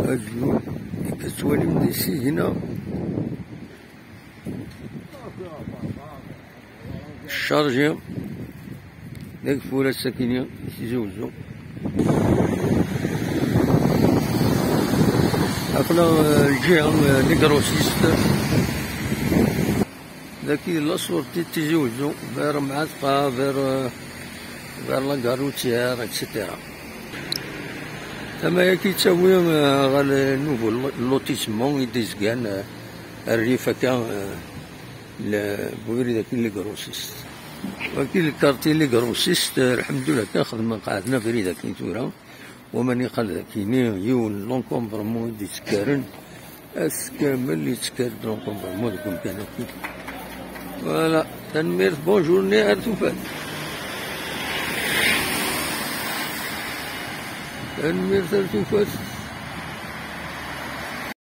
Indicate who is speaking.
Speaker 1: هاد اللون اللي كتوالي من ديسي هنا الشارجة داك الفولاد الساكنين كيتزوجو. هاكلا الجهة لي كروسيست داكي لاصور تيزوجو فير معاتقة فير لا كاروتيير اكسيتيرا. تمايا كيتساوي غا نوفو لوتيسمون يديزكان الريف هكا بويري داك لي كروسيست. ولكن الكارتي لي كروسيست الحمد لله كنخدم قعدنا في ريدا كاين تورا وماني قال كاينين يون لونكومبرمون ديتسكارن اس كامل اللي تسكر لونكومبرمون ديك كان كي فوالا. تنمير بونجورني ارتوفات تنمير ارتوفات.